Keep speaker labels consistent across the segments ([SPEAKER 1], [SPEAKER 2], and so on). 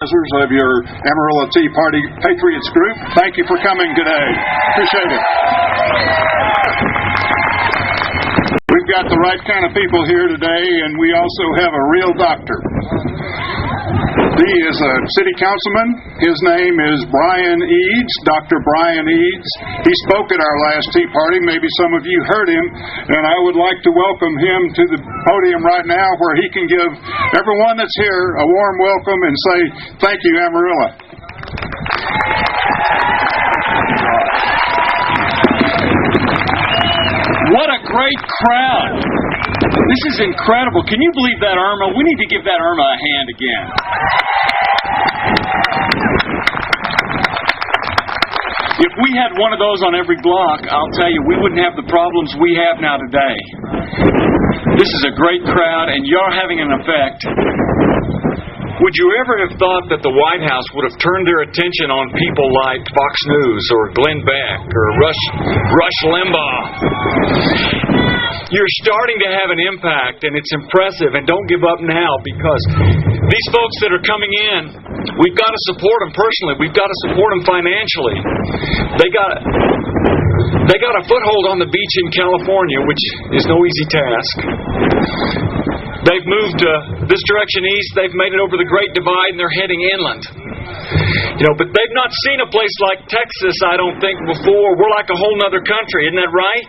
[SPEAKER 1] Of your Amarillo Tea Party Patriots group. Thank you for coming today. Appreciate it. We've got the right kind of people here today, and we also have a real doctor. He is a city councilman. His name is Brian Eads, Dr. Brian Eads. He spoke at our last Tea Party. Maybe some of you heard him, and I would like to welcome him to the podium right now where he can give everyone that's here a warm welcome and say, thank you, Amarillo.
[SPEAKER 2] What a great crowd. This is incredible. Can you believe that, Irma? We need to give that Irma a hand again. If we had one of those on every block, I'll tell you, we wouldn't have the problems we have now today. This is a great crowd, and you're having an effect. Would you ever have thought that the White House would have turned their attention on people like Fox News or Glenn Beck or Rush Limbaugh? You're starting to have an impact, and it's impressive, and don't give up now, because these folks that are coming in, we've got to support them personally. We've got to support them financially. They got a foothold on the beach in California, which is no easy task. They've moved this direction east. They've made it over the Great Divide, and they're heading inland. But they've not seen a place like Texas, I don't think, before. We're like a whole other country. Isn't that right?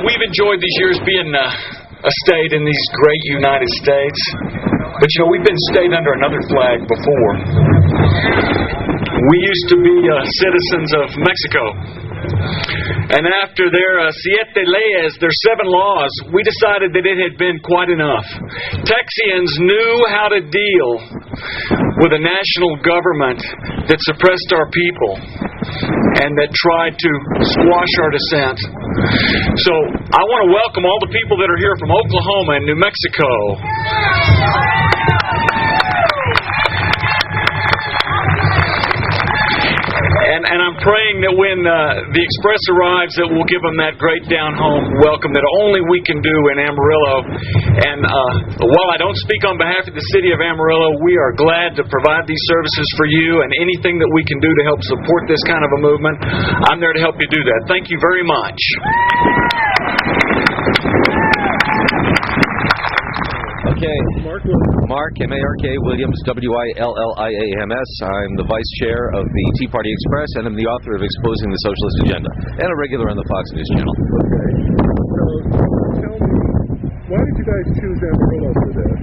[SPEAKER 2] We've enjoyed these years being a state in these great United States. But, we've been stayed under another flag before. We used to be citizens of Mexico. And after their siete leyes, their 7 laws, we decided that it had been quite enough. Texians knew how to deal with a national government that suppressed our people and that tried to squash our dissent. So I want to welcome all the people that are here from Oklahoma and New Mexico. And I'm praying that when the Express arrives that we'll give them that great down-home welcome that only we can do in Amarillo. And while I don't speak on behalf of the city of Amarillo, we are glad to provide these services for you, and anything that we can do to help support this kind of a movement, I'm there to help you do that. Thank you very much.
[SPEAKER 3] Okay, Mark, M-A-R-K, Williams, W-I-L-L-I-A-M-S. I'm the Vice Chair of the Tea Party Express, and I'm the author of Exposing the Socialist Agenda, and a regular on the Fox News Channel.
[SPEAKER 4] Okay, so tell me, why did you guys choose Amarillo for this?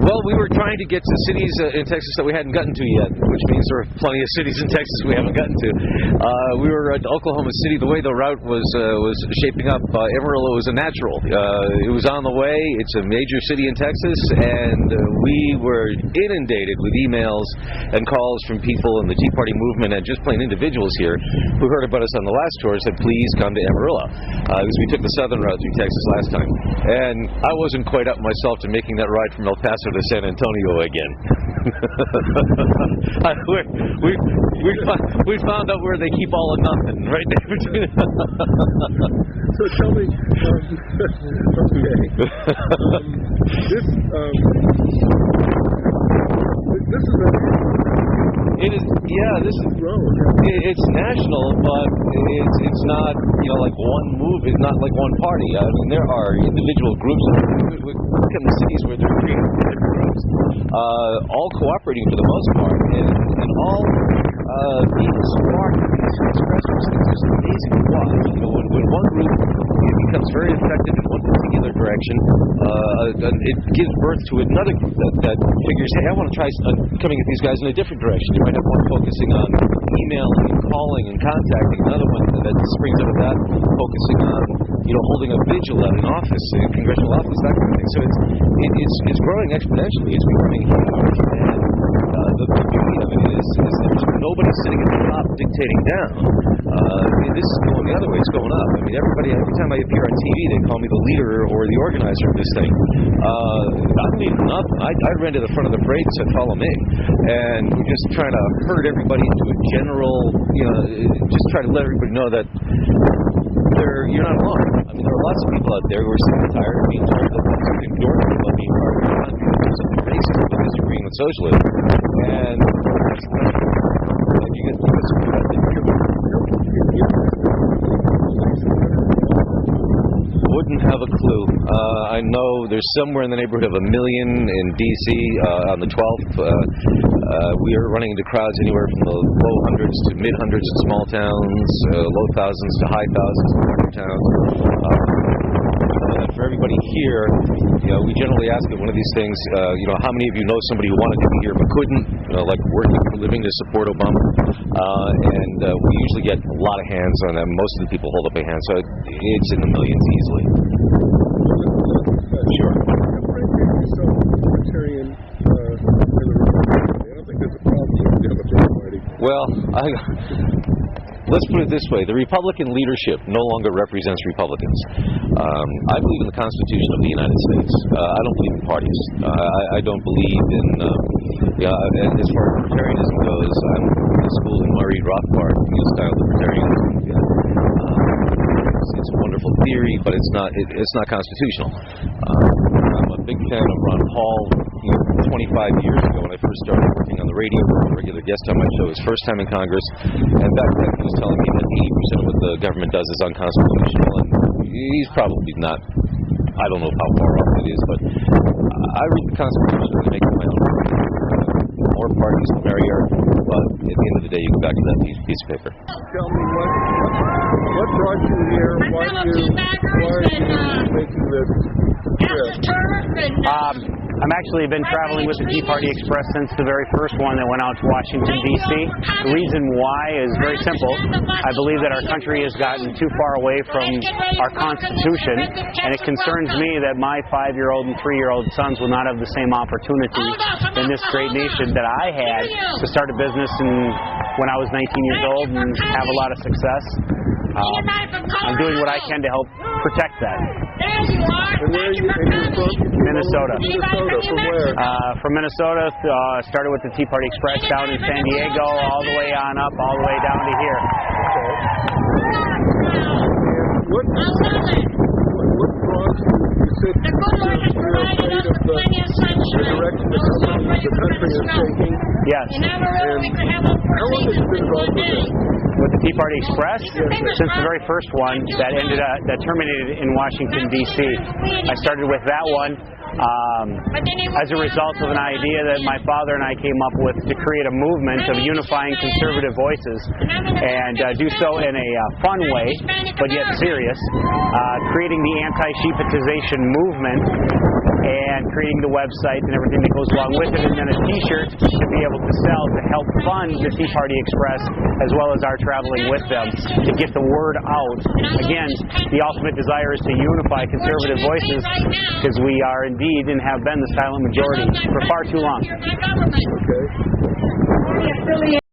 [SPEAKER 3] Well, we were trying to get to cities in Texas that we hadn't gotten to yet, which means there are plenty of cities in Texas we haven't gotten to. We were at Oklahoma City. The way the route was shaping up, Amarillo was a natural. It was on the way. It's a major city in Texas, and we were inundated with emails and calls from people in the Tea Party movement and just plain individuals here who heard about us on the last tour and said, please come to Amarillo, because we took the southern route through Texas last time. And I wasn't quite up myself to making that ride from El Paso to San Antonio again. we found out where they keep all of nothing, right there between.
[SPEAKER 4] So tell me, this is a...
[SPEAKER 3] It is, yeah. This is it's national, but it's not like one move. It's not like one party. I mean, there are individual groups. Look in the cities where there are 300 different groups, all cooperating for the most part, and all being smart. These expressors, it's just amazing to watch. When one group becomes very effective in one particular direction, it gives birth to another group that figures, hey, I want to try coming at these guys in a different direction. You might have one focusing on emailing and calling and contacting, another one that springs out of that focusing on holding a vigil at an office, a congressional office, that kind of thing. So it's growing exponentially. It's becoming huge, and the beauty of it is that there's nobody sitting at the top dictating down. This is going the other way. It's going up. I mean, every time I appear on TV, they call me the leader or the organizer of this thing. I'm leading nothing. I ran to the front of the parade and said, follow me. And we're just trying to herd everybody into a general, just try to let everybody know that you're not alone. I mean, there are lots of people out there who are sick and tired of being told that there's something dormant about being part of the economy, that there's something racist about disagreeing with socialism. And you get wouldn't have a clue. I know there's somewhere in the neighborhood of 1 million in D.C. On the 12th. We are running into crowds anywhere from the low hundreds to mid hundreds in small towns, low thousands to high thousands in larger towns. For everybody here, we generally ask at one of these things, how many of you know somebody who wanted to be here but couldn't, like working for a living to support Obama? And we usually get a lot of hands on that. Most of the people hold up a hand, so it's in the millions easily. Sure.
[SPEAKER 4] Libertarian I don't think there's a problem with the Democratic Party.
[SPEAKER 3] Well, let's put it this way. The Republican leadership no longer represents Republicans. I believe in the Constitution of the United States. I don't believe in parties. I don't believe in, as far as libertarianism goes, I'm schooled in Murray Rothbard style libertarianism. It's a wonderful theory, but it's not constitutional. I'm a big fan of Ron Paul. 25 years ago, when I first started working on the radio, a regular guest on my show, his first time in Congress, and back then he was telling me that 80% of what the government does is unconstitutional, and he's probably not, I don't know how far off it is, but I read the Constitution and make it my own. More parties, the merrier, but at the end of the day, you go back to that piece of paper.
[SPEAKER 4] Tell me what brought you here? Why are you making this trip?
[SPEAKER 5] I've actually been traveling with the Tea Party Express since the very first one that went out to Washington, D.C. The reason why is very simple. I believe that our country has gotten too far away from our Constitution, and it concerns me that my 5-year-old and 3-year-old sons will not have the same opportunity in this great nation that I had to start a business when I was 19 years old and have a lot of success. I'm doing what I can to help protect that.
[SPEAKER 4] And where are you from?
[SPEAKER 5] Minnesota.
[SPEAKER 4] From where?
[SPEAKER 5] From Minnesota, started with the Tea Party Express down in San Diego, all the way on up, all the way down to here.
[SPEAKER 4] Okay. And what draws you? You said you're afraid of the direction the country is taking.
[SPEAKER 5] Yes.
[SPEAKER 4] And how long have you been involved with this?
[SPEAKER 5] With the Tea Party Express, since the very first one that terminated in Washington, D.C. I started with that one as a result of an idea that my father and I came up with to create a movement of unifying conservative voices and do so in a fun way, but yet serious, creating the anti-sheepitization movement and creating the website and everything that goes along with it, and then a T-shirt to be able to sell to help fund the Tea Party Express as well as our traveling with them to get the word out. Again, the ultimate desire is to unify conservative voices because we are indeed and have been the silent majority for far too long.
[SPEAKER 4] Okay.